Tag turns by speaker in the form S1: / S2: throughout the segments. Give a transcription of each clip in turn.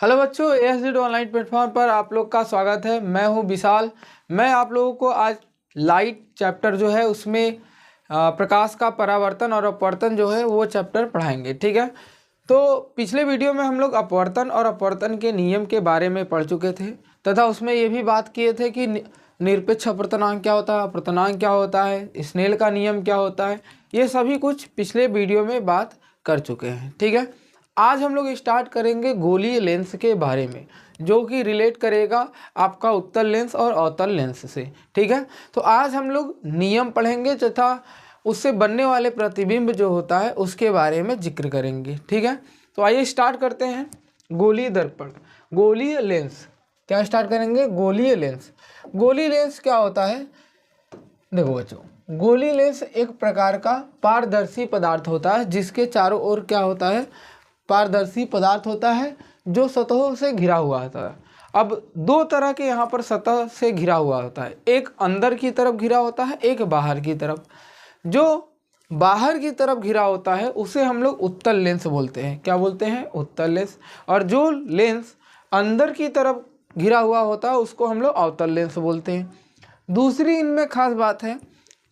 S1: Hello बच्चों, ASD online platform पर आप लोग का स्वागत है। मैं हूं विशाल। मैं आप लोगों को आज लाइट चैप्टर जो है उसमें प्रकाश का परावर्तन और अपवर्तन जो है वो चैप्टर पढ़ाएंगे। ठीक है, तो पिछले वीडियो में हम लोग अपवर्तन और अपवर्तन के नियम के बारे में पढ़ चुके थे तथा उसमें ये भी बात किए थे कि निरपेक्ष अपवर्तनांक क्या होता है, अपवर्तनांक क्या होता है, स्नेल का नियम क्या होता है, ये सभी कुछ पिछले वीडियो में बात कर चुके हैं। ठीक है, आज हम लोग स्टार्ट करेंगे गोलीय लेंस के बारे में, जो कि रिलेट करेगा आपका उत्तल लेंस और अवतल लेंस से। ठीक है, तो आज हम लोग नियम पढ़ेंगे तथा उससे बनने वाले प्रतिबिंब जो होता है उसके बारे में जिक्र करेंगे। ठीक है, तो आइए स्टार्ट करते हैं। गोलीय दर्पण, गोलीय लेंस, क्या स्टार्ट करेंगे? गोलीय लेंस। गोलीय लेंस क्या होता है? देखो बच्चों, गोलीय लेंस एक प्रकार का पारदर्शी पदार्थ होता है जिसके चारों ओर क्या होता है? पारदर्शी पदार्थ होता है जो सतहों से घिरा हुआ होता है। अब दो तरह के यहाँ पर सतह से घिरा हुआ होता है, एक अंदर की तरफ घिरा होता है, एक बाहर की तरफ। जो बाहर की तरफ घिरा होता है उसे हम लोग उत्तल लेंस बोलते हैं। क्या बोलते हैं? उत्तल लेंस। और जो लेंस अंदर की तरफ घिरा हुआ होता है उसको हम लोग अवतल लेंस बोलते हैं। दूसरी इनमें खास बात है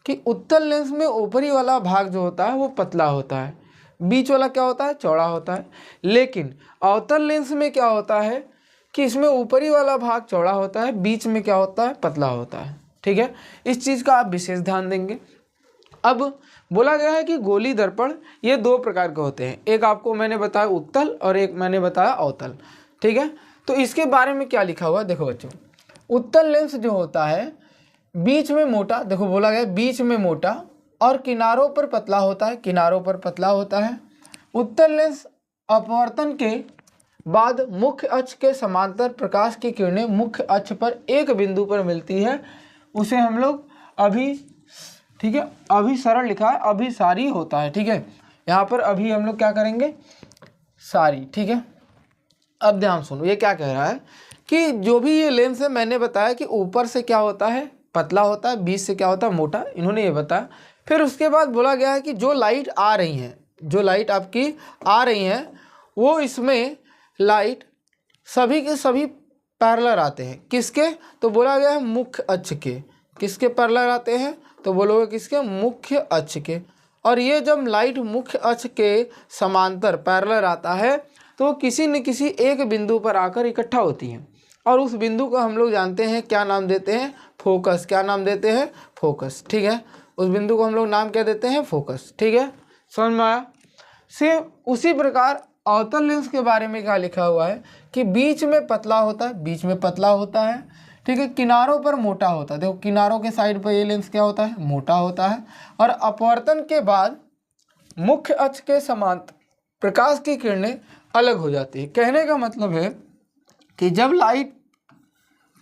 S1: कि उत्तल लेंस में ऊपरी वाला भाग जो होता है वो पतला होता है, बीच वाला क्या होता है? चौड़ा होता है। लेकिन अवतल लेंस में क्या होता है कि इसमें ऊपरी वाला भाग चौड़ा होता है, बीच में क्या होता है? पतला होता है। ठीक है, इस चीज़ का आप विशेष ध्यान देंगे। अब बोला गया है कि गोलीय दर्पण ये दो प्रकार के होते हैं, एक आपको मैंने बताया उत्तल और एक मैंने बताया अवतल। ठीक है, तो इसके बारे में क्या लिखा हुआ देखो बच्चों। उत्तल लेंस जो होता है बीच में मोटा, देखो बोला गया बीच में मोटा और किनारों पर पतला होता है, किनारों पर पतला होता है। उत्तल लेंस अपवर्तन के बाद मुख्य अक्ष के समांतर प्रकाश की किरणें मुख्य अक्ष पर एक बिंदु पर मिलती है, उसे हम लोग अभी, ठीक है, अभी सरल लिखा है, अभी सारी होता है। ठीक है, यहाँ पर अभी हम लोग क्या करेंगे? सारी। ठीक है, अब ध्यान सुनो, ये क्या कह रहा है कि जो भी ये लेंस है मैंने बताया कि ऊपर से क्या होता है? पतला होता है, बीच से क्या होता है? मोटा। इन्होंने ये बताया। फिर उसके बाद बोला गया है कि जो लाइट आ रही हैं, जो लाइट आपकी आ रही हैं वो इसमें लाइट सभी के सभी पैरेलल आते हैं। किसके? तो बोला गया है मुख्य अक्ष के। किसके पैरेलल आते हैं? तो बोलोगे किसके? मुख्य अक्ष के। और ये जब लाइट मुख्य अक्ष के समांतर पैरेलल आता है तो किसी न किसी एक बिंदु पर आकर इकट्ठा होती हैं और उस बिंदु को हम लोग जानते हैं, क्या नाम देते हैं? फोकस। क्या नाम देते हैं? फोकस। ठीक है, उस बिंदु को हम लोग नाम क्या देते हैं? फोकस। ठीक है, समझ में आया? सेम उसी प्रकार अवतल लेंस के बारे में क्या लिखा हुआ है कि बीच में पतला होता है, बीच में पतला होता है। ठीक है, किनारों पर मोटा होता है। देखो किनारों के साइड पर ये लेंस क्या होता है? मोटा होता है। और अपवर्तन के बाद मुख्य अक्ष के समांतर प्रकाश की किरणें अलग हो जाती है। कहने का मतलब है कि जब लाइट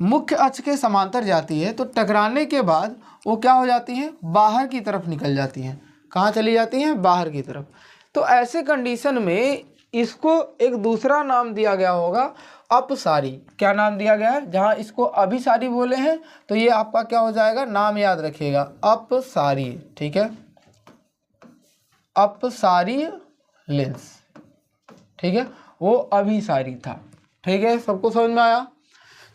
S1: मुख्य अक्ष के समांतर जाती है तो टकराने के बाद वो क्या हो जाती हैं? बाहर की तरफ निकल जाती हैं। कहाँ चली जाती हैं? बाहर की तरफ। तो ऐसे कंडीशन में इसको एक दूसरा नाम दिया गया होगा, अपसारी। क्या नाम दिया गया है? जहाँ इसको अभिसारी बोले हैं तो ये आपका क्या हो जाएगा? नाम याद रखिएगा, अपसारी। ठीक है, अपसारी लेंस। ठीक है, वो अभिसारी था। ठीक है, सबको समझ में आया?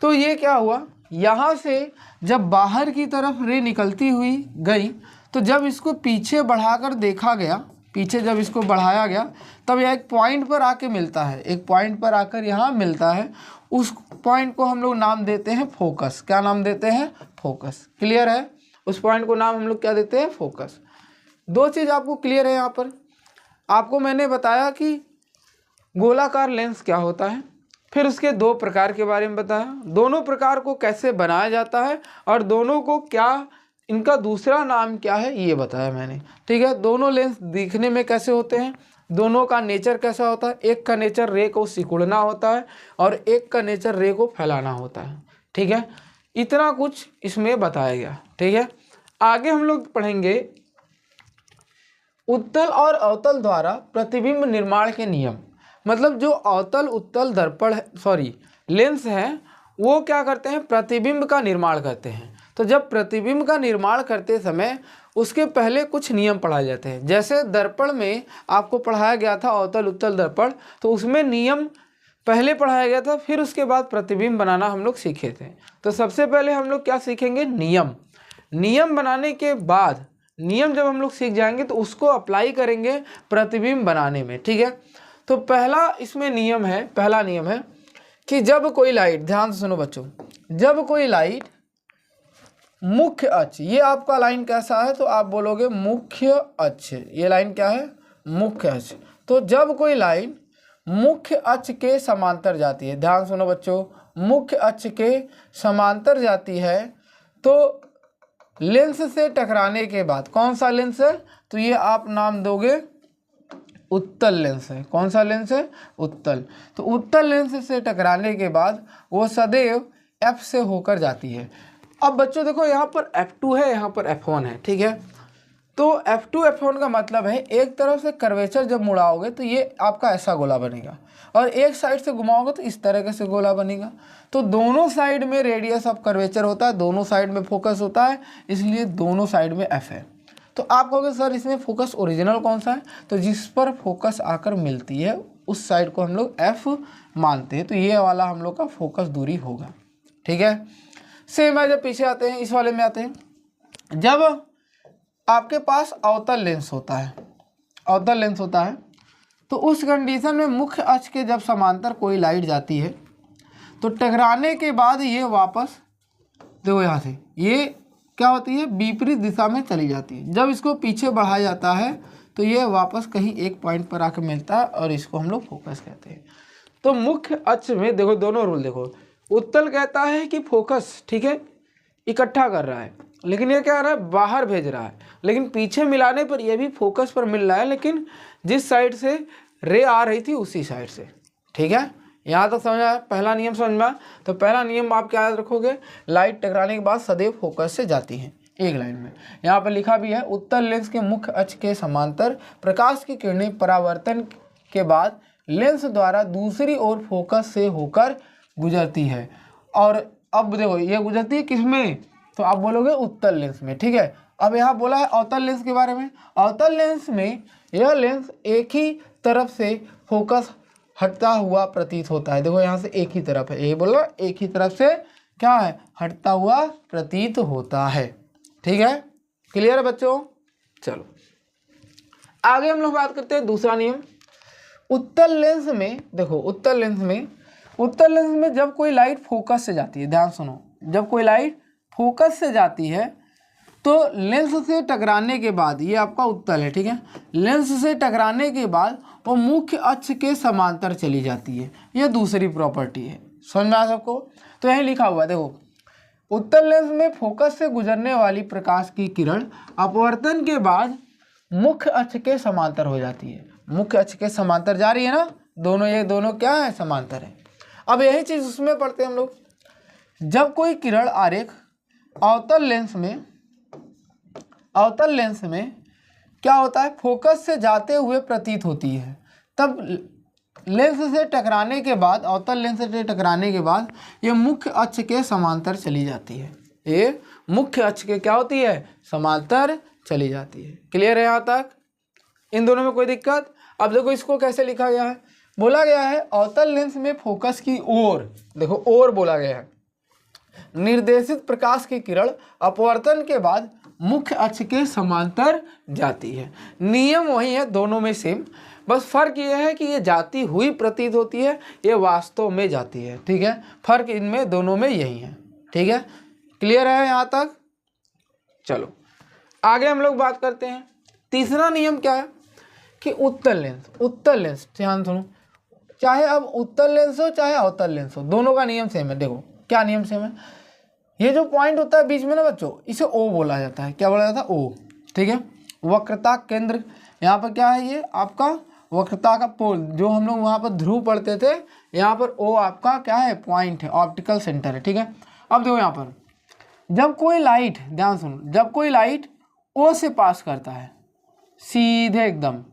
S1: तो ये क्या हुआ, यहाँ से जब बाहर की तरफ रे निकलती हुई गई तो जब इसको पीछे बढ़ाकर देखा गया, पीछे जब इसको बढ़ाया गया तब यह एक पॉइंट पर आके मिलता है, एक पॉइंट पर आकर यहाँ मिलता है। उस पॉइंट को हम लोग नाम देते हैं फोकस। क्या नाम देते हैं? फोकस। क्लियर है? उस पॉइंट को नाम हम लोग क्या देते हैं? फोकस। दो चीज़ आपको क्लियर है यहाँ पर। आपको मैंने बताया कि गोलाकार लेंस क्या होता है, फिर उसके दो प्रकार के बारे में बताया, दोनों प्रकार को कैसे बनाया जाता है और दोनों को क्या, इनका दूसरा नाम क्या है ये बताया मैंने। ठीक है, दोनों लेंस दिखने में कैसे होते हैं, दोनों का नेचर कैसा होता है। एक का नेचर रे को सिकुड़ना होता है और एक का नेचर रे को फैलाना होता है। ठीक है, इतना कुछ इसमें बताया गया। ठीक है, आगे हम लोग पढ़ेंगे उत्तल और अवतल द्वारा प्रतिबिंब निर्माण के नियम। मतलब जो अवतल उत्तल दर्पण है, सॉरी लेंस है, वो क्या करते हैं? प्रतिबिंब का निर्माण करते हैं। तो जब प्रतिबिंब का निर्माण करते समय उसके पहले कुछ नियम पढ़ाए जाते हैं। जैसे दर्पण में आपको पढ़ाया गया था अवतल उत्तल दर्पण, तो उसमें नियम पहले पढ़ाया गया था, फिर उसके बाद प्रतिबिंब बनाना हम लोग सीखे थे। तो सबसे पहले हम लोग क्या सीखेंगे, नियम। नियम बनाने के बाद, नियम जब हम लोग सीख जाएंगे तो उसको अप्लाई करेंगे प्रतिबिंब बनाने में, ठीक है। तो पहला इसमें नियम है, पहला नियम है कि जब कोई लाइट, ध्यान से सुनो बच्चों, जब कोई लाइट मुख्य अक्ष, ये आपका लाइन कैसा है तो आप बोलोगे मुख्य अक्ष, ये लाइन क्या है, मुख्य अक्ष। तो जब कोई लाइन मुख्य अक्ष के समांतर जाती है, ध्यान सुनो बच्चों, मुख्य अक्ष के समांतर जाती है तो लेंस से टकराने के बाद, कौन सा लेंस है तो ये आप नाम दोगे उत्तल लेंस है। कौन सा लेंस है, उत्तल। तो उत्तल लेंस से टकराने के बाद वो सदैव F से होकर जाती है। अब बच्चों देखो यहाँ पर F2 है, यहाँ पर F1 है, ठीक है। तो F2 F1 का मतलब है एक तरफ से कर्वेचर जब मुड़ाओगे तो ये आपका ऐसा गोला बनेगा, और एक साइड से घुमाओगे तो इस तरह से गोला बनेगा। तो दोनों साइड में रेडियस ऑफ कर्वेचर होता है, दोनों साइड में फोकस होता है, इसलिए दोनों साइड में F है। तो आप कहोगे सर इसमें फोकस ओरिजिनल कौन सा है, तो जिस पर फोकस आकर मिलती है उस साइड को हम लोग F मानते हैं, तो ये वाला हम लोग का फोकस दूरी होगा, ठीक है। सेम है, जब पीछे आते हैं, इस वाले में आते हैं, जब आपके पास अवतल लेंस होता है, अवतल लेंस होता है तो उस कंडीशन में मुख्य अक्ष के जब समांतर कोई लाइट जाती है तो टकराने के बाद ये वापस, देखो यहाँ से ये क्या होती है, विपरीत दिशा में चली जाती है। जब इसको पीछे बढ़ाया जाता है तो ये वापस कहीं एक पॉइंट पर आकर मिलता है और इसको हम लोग फोकस कहते हैं। तो मुख्य अक्ष में देखो दोनों रूल देखो, उत्तल कहता है कि फोकस, ठीक है, इकट्ठा कर रहा है, लेकिन ये क्या कर रहा है, बाहर भेज रहा है, लेकिन पीछे मिलाने पर ये भी फोकस पर मिल रहा है, लेकिन जिस साइड से रे आ रही थी उसी साइड से, ठीक है। यहाँ तक समझ आया, पहला नियम समझ में आया। तो पहला नियम आप क्या याद रखोगे, लाइट टकराने के बाद सदैव फोकस से जाती है एक लाइन में। यहाँ पर लिखा भी है, उत्तल लेंस के मुख्य अक्ष के समांतर प्रकाश की किरणें परावर्तन के बाद लेंस द्वारा दूसरी ओर फोकस से होकर गुजरती है। और अब देखो ये गुजरती है किसमें, तो आप बोलोगे उत्तल लेंस में, ठीक है। अब यहाँ बोला है अवतल लेंस के बारे में। अवतल लेंस में यह लेंस एक ही तरफ से फोकस हटता हुआ प्रतीत होता है। देखो यहाँ से एक ही तरफ है, ये बोला एक ही तरफ से क्या है, हटता हुआ प्रतीत होता है, ठीक है। क्लियर है बच्चों। चलो आगे हम लोग बात करते हैं दूसरा नियम। उत्तल लेंस में देखो, उत्तल लेंस में जब कोई लाइट फोकस से जाती है, ध्यान सुनो, जब कोई लाइट फोकस से जाती है तो लेंस से टकराने के बाद, ये आपका उत्तल है, ठीक है, लेंस से टकराने के बाद वो मुख्य अक्ष के समांतर चली जाती है। यह दूसरी प्रॉपर्टी है, समझ में आ सबको। तो यही लिखा हुआ है, देखो उत्तल लेंस में फोकस से गुजरने वाली प्रकाश की किरण अपवर्तन के बाद मुख्य अक्ष के समांतर हो जाती है। मुख्य अक्ष के समांतर जा रही है ना, दोनों, ये दोनों क्या है, समांतर है। अब यही चीज़ उसमें पढ़ते हैं हम लोग। जब कोई किरण आरेख अवतल लेंस में क्या होता है, फोकस से जाते हुए प्रतीत होती है, तब लेंस से टकराने के बाद, अवतल लेंस से टकराने के बाद ये मुख्य अक्ष के समांतर चली जाती है। ये मुख्य अक्ष के क्या होती है, समांतर चली जाती है। क्लियर है यहाँ तक, इन दोनों में कोई दिक्कत। अब देखो इसको कैसे लिखा गया है, बोला गया है अवतल लेंस में फोकस की ओर, देखो ओर बोला गया है, निर्देशित प्रकाश की किरण अपवर्तन के बाद मुख्य अक्ष के समांतर जाती है। नियम वही है दोनों में सेम, बस फर्क ये है कि ये जाती हुई प्रतीत होती है, ये वास्तव में जाती है, ठीक है। फर्क इनमें दोनों में यही है, ठीक है। क्लियर है यहाँ तक। चलो आगे हम लोग बात करते हैं। तीसरा नियम क्या है कि उत्तल लेंस, ध्यान सुनो, चाहे अब उत्तल लेंस हो चाहे अवतल लेंस हो, दोनों का नियम सेम है। देखो क्या नियम सेम है, ये जो पॉइंट होता है बीच में ना बच्चों, इसे ओ बोला जाता है। क्या बोला जाता है, ओ, ठीक है। वक्रता केंद्र, यहाँ पर क्या है, ये आपका वक्रता का पोल, जो हम लोग वहाँ पर ध्रुव पढ़ते थे, यहाँ पर ओ आपका क्या है, पॉइंट है, ऑप्टिकल सेंटर है, ठीक है। अब देखो यहाँ पर जब कोई लाइट, ध्यान सुनो, जब कोई लाइट ओ से पास करता है, सीधे एकदम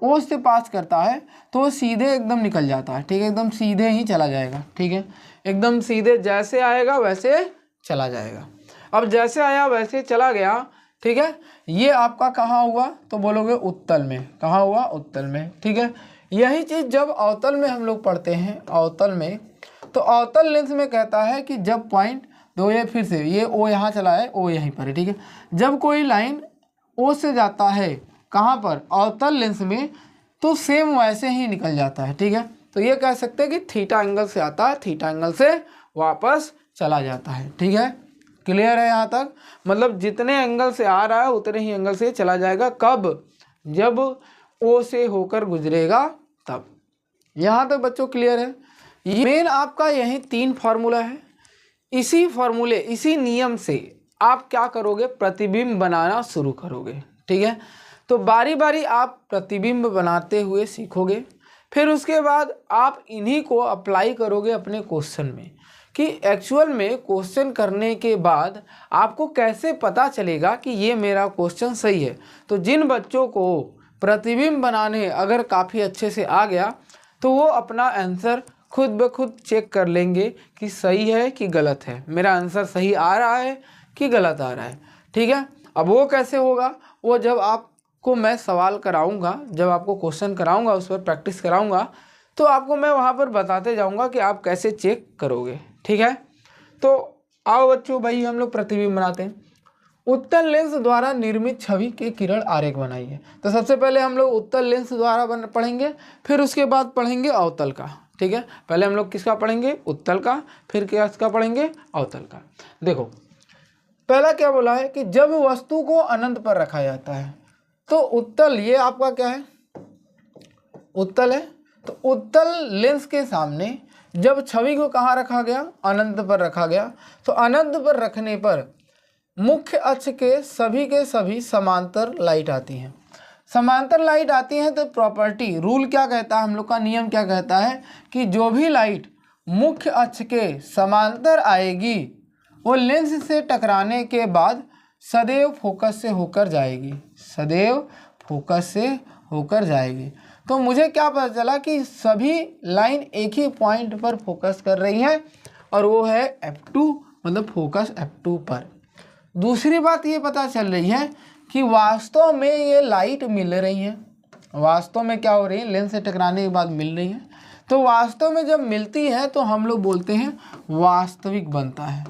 S1: ओ से पास करता है तो सीधे एकदम निकल जाता है, ठीक है, एकदम सीधे ही चला जाएगा, ठीक है, एकदम सीधे, जैसे आएगा वैसे चला जाएगा। अब जैसे आया वैसे चला गया, ठीक है, ये आपका कहाँ हुआ, तो बोलोगे उत्तल में। कहाँ हुआ, उत्तल में, ठीक है। यही चीज़ जब अवतल में हम लोग पढ़ते हैं, अवतल में, तो अवतल लेंस में कहता है कि जब पॉइंट दो, ये फिर से ये ओ यहाँ चला है, ओ यहीं पर है, ठीक है। जब कोई लाइन ओ से जाता है कहाँ पर, अवतल लेंस में, तो सेम वैसे ही निकल जाता है, ठीक है। तो ये कह सकते हैं कि थीटा एंगल से आता है, थीटा एंगल से वापस चला जाता है, ठीक है। क्लियर है यहाँ तक? मतलब जितने एंगल से आ रहा है उतने ही एंगल से चला जाएगा। कब? जब ओ से होकर गुजरेगा तब। यहाँ तक बच्चों क्लियर है? मेन आपका यही 3 फार्मूला है। इसी फार्मूले, इसी नियम से आप क्या करोगे, प्रतिबिंब बनाना शुरू करोगे, ठीक है। तो बारी बारी आप प्रतिबिंब बनाते हुए सीखोगे, फिर उसके बाद आप इन्हीं को अप्लाई करोगे अपने क्वेश्चन में, कि एक्चुअल में क्वेश्चन करने के बाद आपको कैसे पता चलेगा कि ये मेरा क्वेश्चन सही है। तो जिन बच्चों को प्रतिबिंब बनाने अगर काफ़ी अच्छे से आ गया तो वो अपना आंसर खुद ब खुद चेक कर लेंगे कि सही है कि गलत है, मेरा आंसर सही आ रहा है कि गलत आ रहा है, ठीक है। अब वो कैसे होगा, वो जब आपको मैं सवाल कराऊंगा, जब आपको क्वेश्चन कराऊंगा, उस पर प्रैक्टिस कराऊंगा, तो आपको मैं वहाँ पर बताते जाऊंगा कि आप कैसे चेक करोगे, ठीक है। तो आओ बच्चों, भाई हम लोग प्रतिबिंब बनाते हैं। उत्तल लेंस द्वारा निर्मित छवि के किरण आरेख बनाइए। तो सबसे पहले हम लोग उत्तल लेंस द्वारा पढ़ेंगे, फिर उसके बाद पढ़ेंगे अवतल का, ठीक है। पहले हम लोग किसका पढ़ेंगे, उत्तल का, फिर किसका पढ़ेंगे, अवतल का। देखो पहला क्या बोला है कि जब वस्तु को अनंत पर रखा जाता है, तो उत्तल, ये आपका क्या है, उत्तल है। तो उत्तल लेंस के सामने जब छवि को कहाँ रखा गया, अनंत पर रखा गया। तो अनंत पर रखने पर मुख्य अक्ष के सभी समांतर लाइट आती हैं। समांतर लाइट आती हैं तो प्रॉपर्टी, रूल क्या कहता है, हम लोग का नियम क्या कहता है कि जो भी लाइट मुख्य अक्ष के समांतर आएगी वो लेंस से टकराने के बाद सदैव फोकस से होकर जाएगी, सदैव फोकस से होकर जाएगी। तो मुझे क्या पता चला कि सभी लाइन एक ही पॉइंट पर फोकस कर रही है और वो है F2, मतलब फोकस F2 पर। दूसरी बात ये पता चल रही है कि वास्तव में ये लाइट मिल रही है, वास्तव में क्या हो रही है, लेंस से टकराने के बाद मिल रही है। तो वास्तव में जब मिलती है तो हम लोग बोलते हैं वास्तविक बनता है।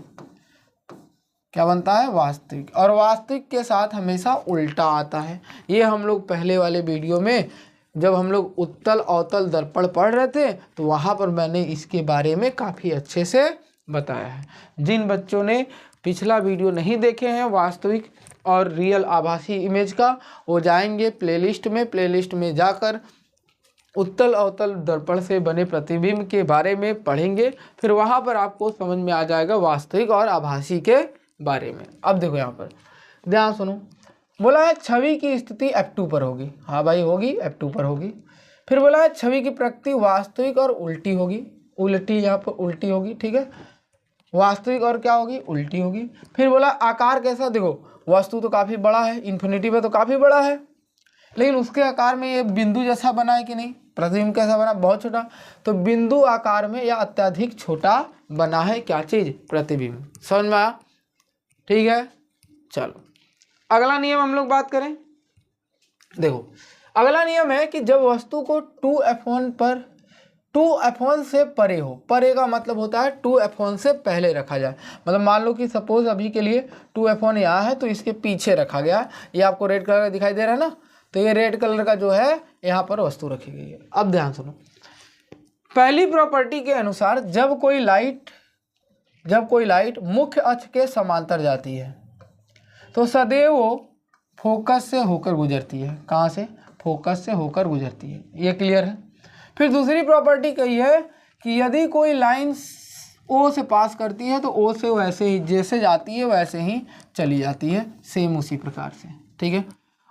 S1: क्या बनता है, वास्तविक। और वास्तविक के साथ हमेशा उल्टा आता है। ये हम लोग पहले वाले वीडियो में जब हम लोग उत्तल अवतल दर्पण पढ़ रहे थे तो वहाँ पर मैंने इसके बारे में काफ़ी अच्छे से बताया है। जिन बच्चों ने पिछला वीडियो नहीं देखे हैं वास्तविक और रियल आभासी इमेज का, वो जाएंगे प्लेलिस्ट में जाकर उत्तल अवतल दर्पण से बने प्रतिबिंब के बारे में पढ़ेंगे, फिर वहाँ पर आपको समझ में आ जाएगा वास्तविक और आभासी के बारे में। अब देखो यहाँ पर ध्यान सुनो, बोला है छवि की स्थिति F2 पर होगी, हाँ भाई होगी, F2 पर होगी। फिर बोला है छवि की प्रकृति वास्तविक और उल्टी होगी, उल्टी, यहाँ पर उल्टी होगी, ठीक है, वास्तविक और क्या होगी, उल्टी होगी। फिर बोला आकार कैसा, देखो वस्तु तो काफ़ी बड़ा है, इन्फिनिटी पे तो काफ़ी बड़ा है, लेकिन उसके आकार में ये बिंदु जैसा बना है कि नहीं, प्रतिबिंब कैसा बना, बहुत छोटा। तो बिंदु आकार में या अत्यधिक छोटा बना है क्या चीज़, प्रतिबिंब। समझ में आया, ठीक है। चलो अगला नियम हम लोग बात करें। देखो अगला नियम है कि जब वस्तु को 2F1 पर 2F1 से परे हो, परे का मतलब होता है 2F1 से पहले रखा जाए। मतलब मान लो कि सपोज अभी के लिए 2F1 यहाँ है तो इसके पीछे रखा गया है, ये आपको रेड कलर का दिखाई दे रहा है ना, तो ये रेड कलर का जो है यहाँ पर वस्तु रखी गई है। अब ध्यान सुनो, पहली प्रॉपर्टी के अनुसार जब कोई लाइट मुख्य अक्ष के समांतर जाती है तो सदैव वो फोकस से होकर गुजरती है। कहाँ से, फोकस से होकर गुजरती है, ये क्लियर है। फिर दूसरी प्रॉपर्टी कही है कि यदि कोई लाइन ओ से पास करती है तो ओ से वैसे ही जैसे जाती है वैसे ही चली जाती है, सेम उसी प्रकार से, ठीक है।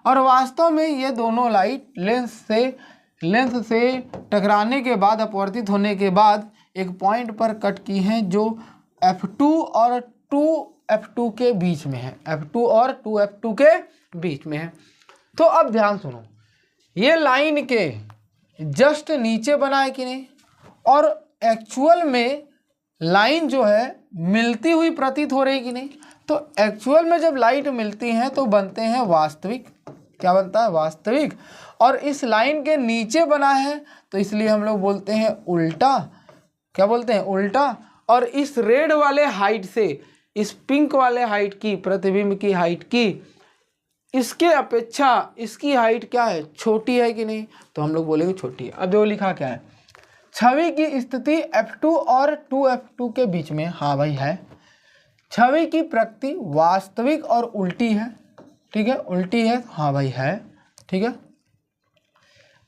S1: और वास्तव में ये दोनों लाइट लेंस से टकराने के बाद, अपवर्तित होने के बाद एक पॉइंट पर कट की हैं जो F2 और 2F2 के बीच में है, F2 और 2F2 के बीच में है। तो अब ध्यान सुनो, ये लाइन के जस्ट नीचे बना है कि नहीं, और एक्चुअल में लाइन जो है मिलती हुई प्रतीत हो रही कि नहीं। तो एक्चुअल में जब लाइट मिलती हैं तो बनते हैं वास्तविक, क्या बनता है, वास्तविक। और इस लाइन के नीचे बना है तो इसलिए हम लोग बोलते हैं उल्टा। क्या बोलते हैं? उल्टा। और इस रेड वाले हाइट से इस पिंक वाले हाइट की, प्रतिबिंब की हाइट की, इसके अपेक्षा इसकी हाइट क्या है? छोटी है कि नहीं? तो हम लोग बोलेंगे छोटी है। अब जो लिखा क्या है, छवि की स्थिति F2 और 2F2 के बीच में, हाँ भाई है। छवि की प्रकृति वास्तविक और उल्टी है, ठीक है, उल्टी है, हाँ भाई है, ठीक है।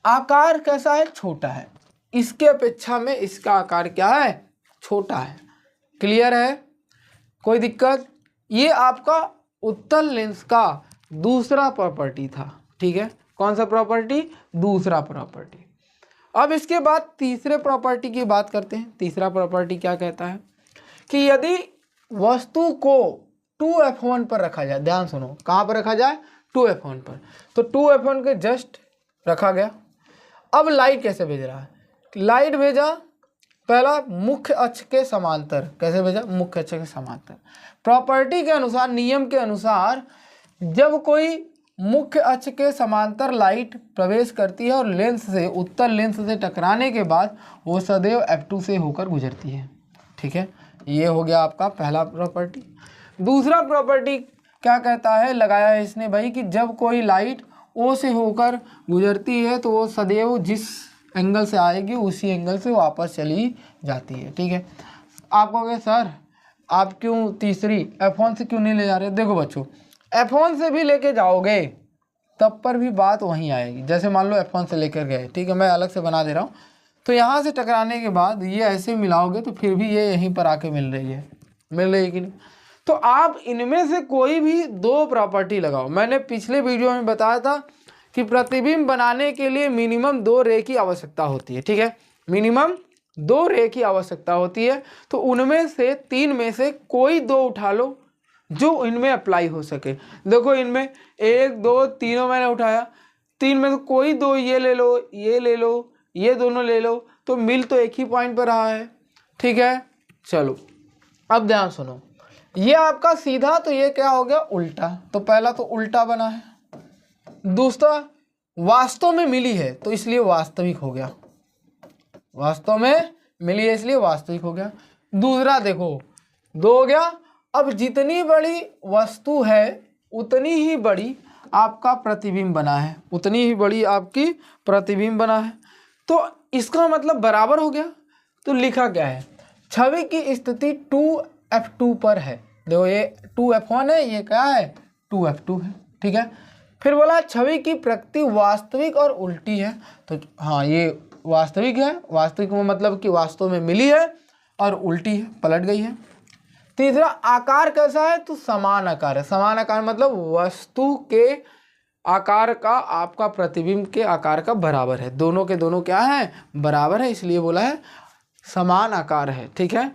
S1: आकार कैसा है? छोटा है, इसके अपेक्षा में इसका आकार क्या है? छोटा है। क्लियर है? कोई दिक्कत? ये आपका उत्तल लेंस का दूसरा प्रॉपर्टी था, ठीक है। कौन सा प्रॉपर्टी? दूसरा प्रॉपर्टी। अब इसके बाद तीसरे प्रॉपर्टी की बात करते हैं। तीसरा प्रॉपर्टी क्या कहता है कि यदि वस्तु को 2F1 पर रखा जाए, ध्यान सुनो, कहाँ पर रखा जाए? 2F1 पर। तो 2F1 के जस्ट रखा गया। अब लाइट कैसे भेज रहा है? लाइट भेजा पहला मुख्य अक्ष के समांतर। कैसे भेजा? मुख्य अक्ष के समांतर। प्रॉपर्टी के अनुसार, नियम के अनुसार, जब कोई मुख्य अक्ष के समांतर लाइट प्रवेश करती है और लेंस से, उत्तल लेंस से टकराने के बाद वो सदैव F2 से होकर गुजरती है, ठीक है। ये हो गया आपका पहला प्रॉपर्टी। दूसरा प्रॉपर्टी क्या कहता है, लगाया है इसने भाई, कि जब कोई लाइट O से होकर गुजरती है तो वो सदैव जिस एंगल से आएगी उसी एंगल से वापस चली जाती है, ठीक है। आप कहोगे सर आप क्यों तीसरी F1 से क्यों नहीं ले जा रहे? देखो बच्चों, F1 से भी लेके जाओगे तब पर भी बात वहीं आएगी। जैसे मान लो F1 से लेकर गए, ठीक है, मैं अलग से बना दे रहा हूँ, तो यहाँ से टकराने के बाद ये ऐसे मिलाओगे तो फिर भी ये यहीं पर आके मिल रही है कि नहीं? तो आप इनमें से कोई भी दो प्रॉपर्टी लगाओ। मैंने पिछले वीडियो में बताया था कि प्रतिबिंब बनाने के लिए मिनिमम 2 रे की आवश्यकता होती है, ठीक है, मिनिमम 2 रे की आवश्यकता होती है। तो उनमें से 3 में से कोई 2 उठा लो जो इनमें अप्लाई हो सके। देखो इनमें 1 2 तीनों मैंने उठाया, 3 में से कोई 2 ये ले लो, ये ले लो, ये दोनों ले लो, तो मिल तो एक ही पॉइंट पर रहा है, ठीक है। चलो अब ध्यान सुनो, ये आपका सीधा, तो ये क्या हो गया? उल्टा। तो पहला तो उल्टा बना है, दूसरा वास्तव में मिली है तो इसलिए वास्तविक हो गया, वास्तव में मिली है इसलिए वास्तविक हो गया। दूसरा देखो 2 हो गया। अब जितनी बड़ी वस्तु है उतनी ही बड़ी आपका प्रतिबिंब बना है, उतनी ही बड़ी आपकी प्रतिबिंब बना है, तो इसका मतलब बराबर हो गया। तो लिखा क्या है? छवि की स्थिति 2F2 पर है। देखो ये 2F1 है, ये क्या है? 2F2 है, ठीक है। फिर बोला छवि की प्रकृति वास्तविक और उल्टी है, तो हाँ ये वास्तविक है, वास्तविक में मतलब कि वास्तव में मिली है और उल्टी है, पलट गई है। तीसरा आकार कैसा है? तो समान आकार है। समान आकार मतलब वस्तु के आकार का आपका प्रतिबिंब के आकार का बराबर है, दोनों के दोनों क्या है? बराबर है, इसलिए बोला है समान आकार है, ठीक है।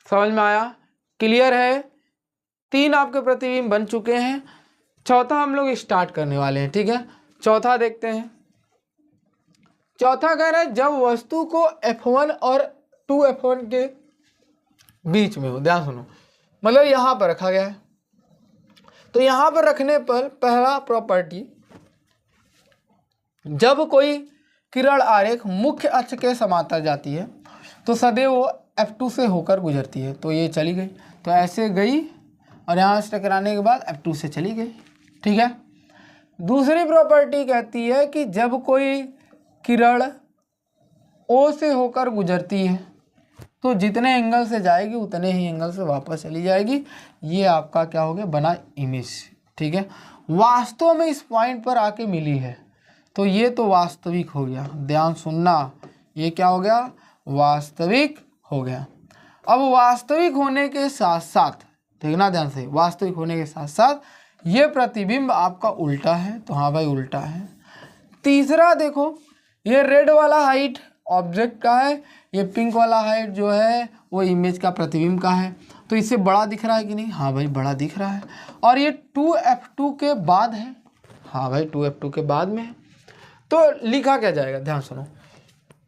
S1: समझ में आया? क्लियर है? 3 आपके प्रतिबिंब बन चुके हैं। चौथा हम लोग स्टार्ट करने वाले हैं, ठीक है। चौथा देखते हैं। चौथा कह रहा है जब वस्तु को F1 और 2F1 के बीच में हो। ध्यान सुनो, मतलब यहाँ पर रखा गया है, तो यहाँ पर रखने पर पहला प्रॉपर्टी, जब कोई किरण आरेख मुख्य अक्ष के समांतर जाती है तो सदैव वो F2 से होकर गुजरती है। तो ये चली गई, तो ऐसे गई और यहाँ से टकराने के बाद F2 से चली गई, ठीक है। दूसरी प्रॉपर्टी कहती है कि जब कोई किरण O से होकर गुजरती है तो जितने एंगल से जाएगी उतने ही एंगल से वापस चली जाएगी। ये आपका क्या हो गया? बना इमेज, ठीक है। वास्तव में इस पॉइंट पर आके मिली है तो ये तो वास्तविक हो गया। ध्यान सुनना, ये क्या हो गया? वास्तविक हो गया। अब वास्तविक होने के साथ साथ, देखना ध्यान से, वास्तविक होने के साथ साथ ये प्रतिबिंब आपका उल्टा है, तो हाँ भाई उल्टा है। तीसरा देखो, ये रेड वाला हाइट ऑब्जेक्ट का है, ये पिंक वाला हाइट जो है वो इमेज का, प्रतिबिंब का है, तो इससे बड़ा दिख रहा है कि नहीं? हाँ भाई बड़ा दिख रहा है। और ये 2F2 के बाद है, हाँ भाई 2F2 के बाद में है। तो लिखा क्या जाएगा? ध्यान सुनो,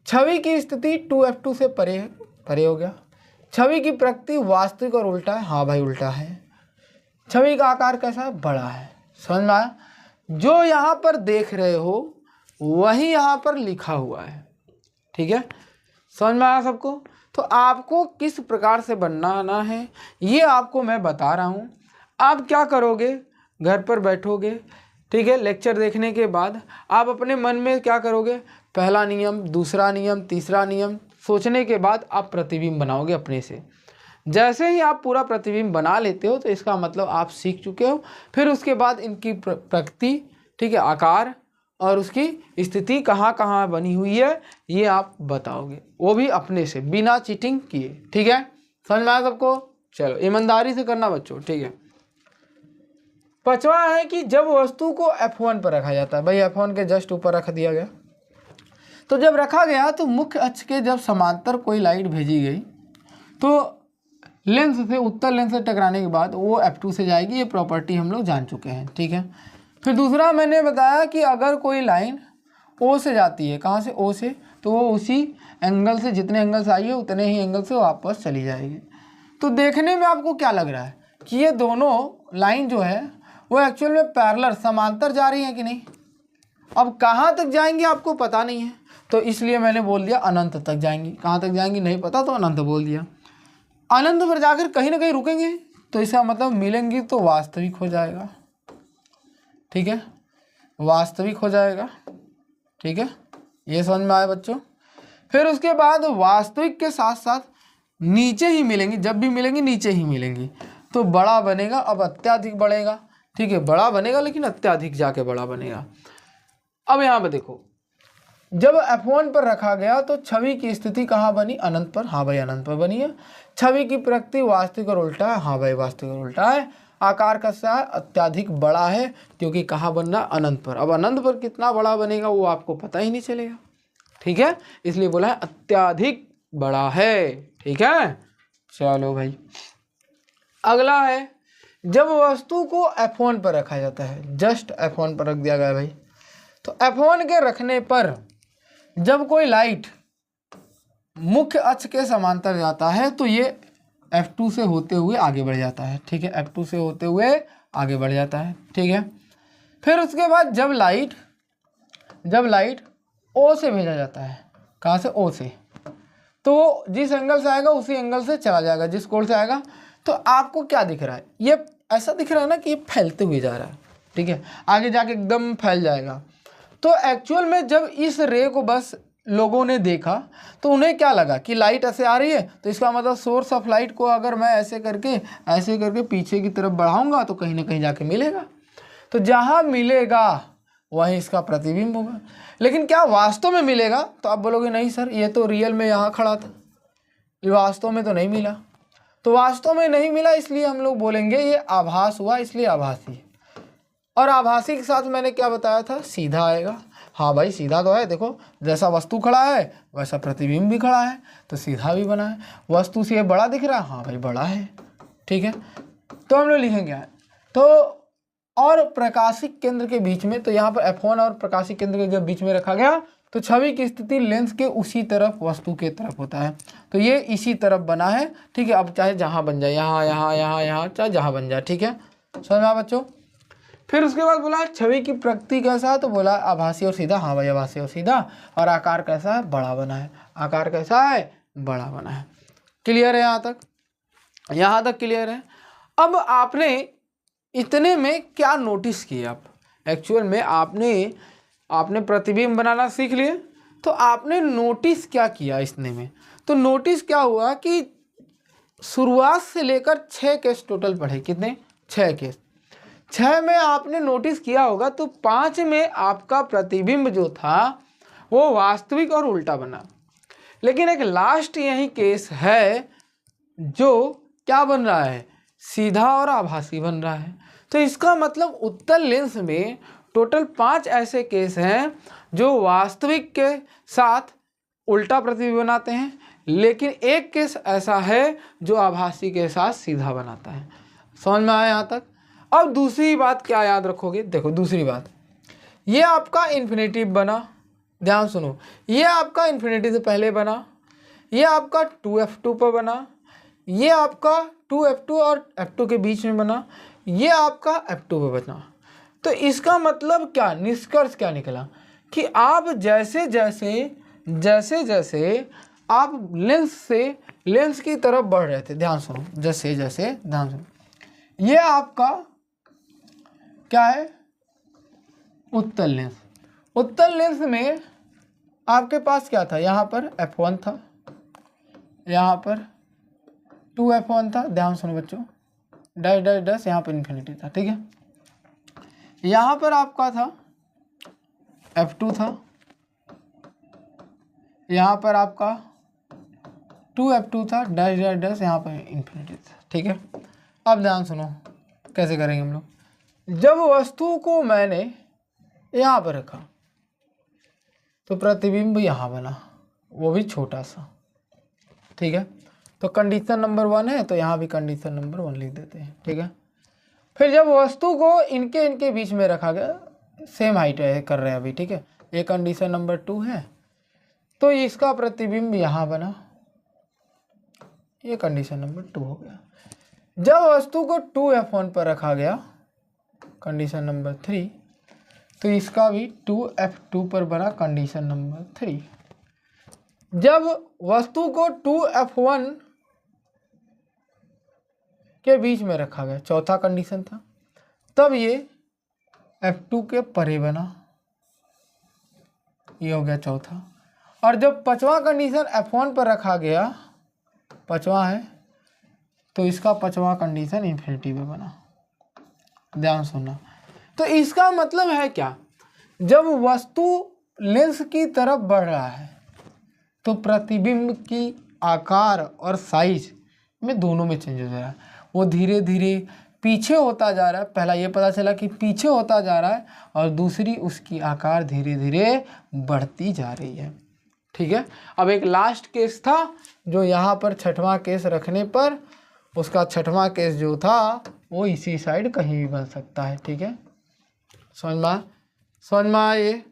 S1: छवि की स्थिति 2F2 से परे है, परे हो गया। छवि की प्रकृति वास्तविक और उल्टा है, हाँ भाई उल्टा है। छवि का आकार कैसा है? बड़ा है। समझ में आया? जो यहाँ पर देख रहे हो वही यहाँ पर लिखा हुआ है। ठीक है, समझ में आया सबको? तो आपको किस प्रकार से बनाना है ये आपको मैं बता रहा हूँ। आप क्या करोगे, घर पर बैठोगे, ठीक है, लेक्चर देखने के बाद आप अपने मन में क्या करोगे, पहला नियम, दूसरा नियम, तीसरा नियम सोचने के बाद आप प्रतिबिंब बनाओगे अपने से। जैसे ही आप पूरा प्रतिबिंब बना लेते हो तो इसका मतलब आप सीख चुके हो। फिर उसके बाद इनकी प्रकृति, ठीक है, आकार और उसकी स्थिति कहाँ कहाँ बनी हुई है ये आप बताओगे, वो भी अपने से बिना चीटिंग किए। ठीक है, समझ में आया सबको? चलो ईमानदारी से करना बच्चों। ठीक है, पांचवा है कि जब वस्तु को F1 पर रखा जाता है, भाई F1 के जस्ट ऊपर रख दिया गया, तो जब रखा गया तो मुख्य अक्ष के जब समांतर कोई लाइट भेजी गई तो लेंस से, उत्तल लेंस से टकराने के बाद वो F2 से जाएगी। ये प्रॉपर्टी हम लोग जान चुके हैं। ठीक है, फिर दूसरा मैंने बताया कि अगर कोई लाइन O से जाती है, कहाँ से, O से, तो वो उसी एंगल से, जितने एंगल से आई है उतने ही एंगल से वापस चली जाएगी। तो देखने में आपको क्या लग रहा है कि ये दोनों लाइन जो है वो एक्चुअल में पैरेलल, समांतर जा रही है कि नहीं? अब कहाँ तक जाएंगी आपको पता नहीं है, तो इसलिए मैंने बोल दिया अनंत तक जाएंगी। कहाँ तक जाएंगी नहीं पता, तो अनंत बोल दिया। अनंत पर जाकर कहीं ना कहीं रुकेंगे, तो इसका मतलब मिलेंगी तो वास्तविक हो जाएगा। ठीक है, वास्तविक हो जाएगा। ठीक है, ये समझ में आया बच्चों? फिर उसके बाद वास्तविक के साथ साथ नीचे ही मिलेंगी, जब भी मिलेंगी नीचे ही मिलेंगी, तो बड़ा बनेगा। अब अत्याधिक बढ़ेगा, ठीक है, बड़ा बनेगा लेकिन अत्याधिक जाके बड़ा बनेगा। अब यहाँ पे देखो, जब F1 पर रखा गया तो छवि की स्थिति कहाँ बनी, अनंत पर। हाँ भाई अनंत पर बनी है। छवि की प्रकृति वास्तविक और उल्टा है। हाँ भाई वास्तविक और उल्टा है। आकार कैसा है, अत्याधिक बड़ा है, क्योंकि कहाँ बन रहा, अनंत पर। अब अनंत पर कितना बड़ा बनेगा वो आपको पता ही नहीं चलेगा। ठीक है, इसलिए बोला है अत्याधिक बड़ा है। ठीक है, चलो भाई अगला है, जब वस्तु को F1 पर रखा जाता है, जस्ट F1 पर रख दिया गया भाई, तो F1 के रखने पर जब कोई लाइट मुख्य अक्ष के समांतर जाता है तो ये F2 से होते हुए आगे बढ़ जाता है। ठीक है, F2 से होते हुए आगे बढ़ जाता है। ठीक है, फिर उसके बाद जब लाइट O से भेजा जाता है, कहाँ से, O से, तो जिस एंगल से आएगा उसी एंगल से चला जाएगा, जिस कोण से आएगा। तो आपको क्या दिख रहा है, ये ऐसा दिख रहा है ना कि ये फैलते हुए जा रहा है। ठीक है, आगे जाके एकदम फैल जाएगा। तो एक्चुअल में जब इस रे को बस लोगों ने देखा तो उन्हें क्या लगा कि लाइट ऐसे आ रही है, तो इसका मतलब सोर्स ऑफ लाइट को अगर मैं ऐसे करके पीछे की तरफ बढ़ाऊंगा तो कहीं ना कहीं जाके मिलेगा। तो जहाँ मिलेगा वहीं इसका प्रतिबिंब होगा। लेकिन क्या वास्तव में मिलेगा? तो आप बोलोगे नहीं सर, ये तो रियल में यहाँ खड़ा था, ये वास्तव में तो नहीं मिला। तो वास्तव में नहीं मिला इसलिए हम लोग बोलेंगे ये आभास हुआ, इसलिए आभासी है। और आभासी के साथ मैंने क्या बताया था, सीधा आएगा। हाँ भाई सीधा तो है, देखो जैसा वस्तु खड़ा है वैसा प्रतिबिंब भी खड़ा है, तो सीधा भी बना है। वस्तु से ये बड़ा दिख रहा है, हाँ भाई बड़ा है। ठीक है, तो हम लोग लिखेंगे तो और प्रकाशिक केंद्र के बीच में, तो यहाँ पर F1 और प्रकाशिक केंद्र के जब बीच में रखा गया तो छवि की स्थिति लेंस के उसी तरफ वस्तु के तरफ होता है। तो ये इसी तरफ बना है। ठीक है, अब चाहे जहाँ बन जाए, यहाँ यहाँ यहाँ यहाँ, चाहे जहाँ बन जाए। ठीक है, समझ में आया बच्चों? फिर उसके बाद बोला छवि की प्रकृति कैसा है, तो बोला आभासी और सीधा। हाँ भाई आभासी और सीधा। और आकार कैसा है, बड़ा बना है। आकार कैसा है, बड़ा बना है। क्लियर है यहाँ तक? यहाँ तक क्लियर है। अब आपने इतने में क्या नोटिस किया? आप एक्चुअल में आपने प्रतिबिंब बनाना सीख लिए, तो आपने नोटिस क्या किया इतने में? तो नोटिस क्या हुआ कि शुरुआत से लेकर 6 केस टोटल पढ़े। कितने? 6 केस। 6 में आपने नोटिस किया होगा तो 5 में आपका प्रतिबिंब जो था वो वास्तविक और उल्टा बना। लेकिन एक लास्ट यही केस है जो क्या बन रहा है, सीधा और आभासी बन रहा है। तो इसका मतलब उत्तल लेंस में टोटल 5 ऐसे केस हैं जो वास्तविक के साथ उल्टा प्रतिबिंब बनाते हैं, लेकिन एक केस ऐसा है जो आभासी के साथ सीधा बनाता है। समझ में आया यहाँ तक? अब दूसरी बात क्या याद रखोगे? देखो दूसरी बात, ये आपका इन्फिनेटिव बना, ध्यान सुनो, ये आपका इन्फिनिटी से पहले बना, ये आपका 2F2 पर बना, ये आपका 2F2 और F2 के बीच में बना, ये आपका F2 पर बना। तो इसका मतलब क्या, निष्कर्ष क्या निकला कि आप जैसे जैसे आप लेंस की तरफ बढ़ रहे थे, ध्यान सुनो, जैसे जैसे ध्यान सुनो, ये आपका क्या है, उत्तल लेंस। उत्तल लेंस में आपके पास क्या था, यहाँ पर f1 था, यहाँ पर 2f1 था, ध्यान सुनो बच्चों, डैश डैश डैश, यहाँ पर इन्फिनिटी था, ठीक है। यहाँ पर आपका था f2 था, यहाँ पर आपका 2f2 था, डैश डैश डैश, यहाँ पर इन्फिनिटी था, ठीक है। अब ध्यान सुनो कैसे करेंगे हम लोग। जब वस्तु को मैंने यहाँ पर रखा तो प्रतिबिंब यहाँ बना, वो भी छोटा सा, ठीक है। तो कंडीशन नंबर 1 है, तो यहाँ भी कंडीशन नंबर 1 लिख देते हैं, ठीक है। फिर जब वस्तु को इनके बीच में रखा गया, सेम हाइट है कर रहे हैं अभी, ठीक है। ये कंडीशन नंबर 2 है, तो इसका प्रतिबिंब यहाँ बना, ये कंडीशन नंबर 2 हो गया। जब वस्तु को 2f1 पर रखा गया, कंडीशन नंबर 3, तो इसका भी 2f2 पर बना, कंडीशन नंबर 3। जब वस्तु को 2f1 के बीच में रखा गया, चौथा कंडीशन था, तब ये f2 के परे बना, ये हो गया चौथा। और जब पांचवा कंडीशन f1 पर रखा गया, पांचवा है, तो इसका पांचवा कंडीशन इन्फिनिटी पे बना, ध्यान सुनना। तो इसका मतलब है क्या, जब वस्तु लेंस की तरफ बढ़ रहा है तो प्रतिबिंब की आकार और साइज में दोनों में चेंज हो जा रहा है, वो धीरे धीरे पीछे होता जा रहा है। पहला ये पता चला कि पीछे होता जा रहा है, और दूसरी उसकी आकार धीरे धीरे बढ़ती जा रही है, ठीक है। अब एक लास्ट केस था जो यहाँ पर छठवां केस रखने पर उसका छठवां केस जो था वो इसी साइड कहीं भी बन सकता है, ठीक है। समझ में आए।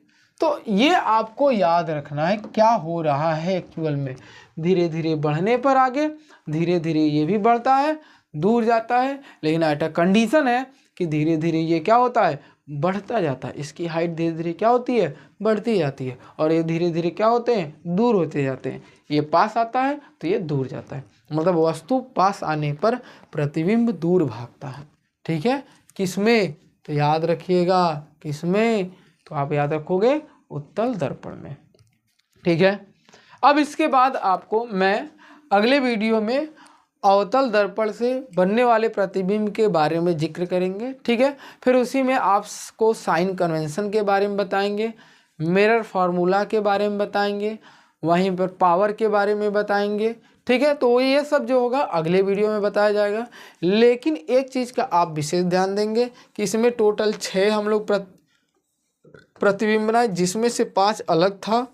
S1: तो ये आपको याद रखना है क्या हो रहा है एक्चुअल में, धीरे धीरे बढ़ने पर आगे धीरे धीरे ये भी बढ़ता है, दूर जाता है, लेकिन एट कंडीशन है कि धीरे धीरे ये क्या होता है, बढ़ता जाता है। इसकी हाइट धीरे धीरे क्या होती है, बढ़ती जाती है, और ये धीरे धीरे क्या होते हैं, दूर होते जाते हैं। ये पास आता है तो ये दूर जाता है, मतलब वस्तु पास आने पर प्रतिबिंब दूर भागता है, ठीक है। किसमें, तो याद रखिएगा किसमें, तो आप याद रखोगे उत्तल दर्पण में, ठीक है। अब इसके बाद आपको मैं अगले वीडियो में अवतल दर्पण से बनने वाले प्रतिबिंब के बारे में जिक्र करेंगे, ठीक है। फिर उसी में आपको साइन कन्वेंशन के बारे में बताएंगे, मिरर फार्मूला के बारे में बताएंगे, वहीं पर पावर के बारे में बताएंगे, ठीक है। तो ये सब जो होगा अगले वीडियो में बताया जाएगा। लेकिन एक चीज़ का आप विशेष ध्यान देंगे कि इसमें टोटल 6 हम लोग प्रतिबिंब बनाए, जिसमें से 5 अलग था,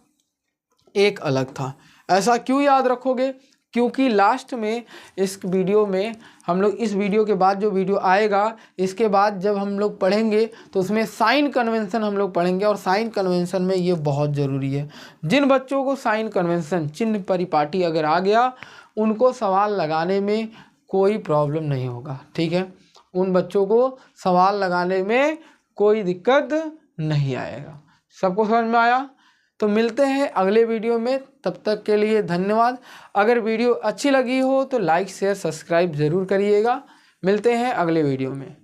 S1: 1 अलग था। ऐसा क्यों याद रखोगे, क्योंकि लास्ट में इस वीडियो में हम लोग, इस वीडियो के बाद जो वीडियो आएगा इसके बाद जब हम लोग पढ़ेंगे तो उसमें साइन कन्वेंशन हम लोग पढ़ेंगे, और साइन कन्वेंशन में ये बहुत ज़रूरी है। जिन बच्चों को साइन कन्वेंशन चिन्ह परिपाटी अगर आ गया उनको सवाल लगाने में कोई प्रॉब्लम नहीं होगा, ठीक है। उन बच्चों को सवाल लगाने में कोई दिक्कत नहीं आएगा। सबको समझ में आया? तो मिलते हैं अगले वीडियो में, तब तक के लिए धन्यवाद। अगर वीडियो अच्छी लगी हो तो लाइक शेयर सब्सक्राइब ज़रूर करिएगा। मिलते हैं अगले वीडियो में।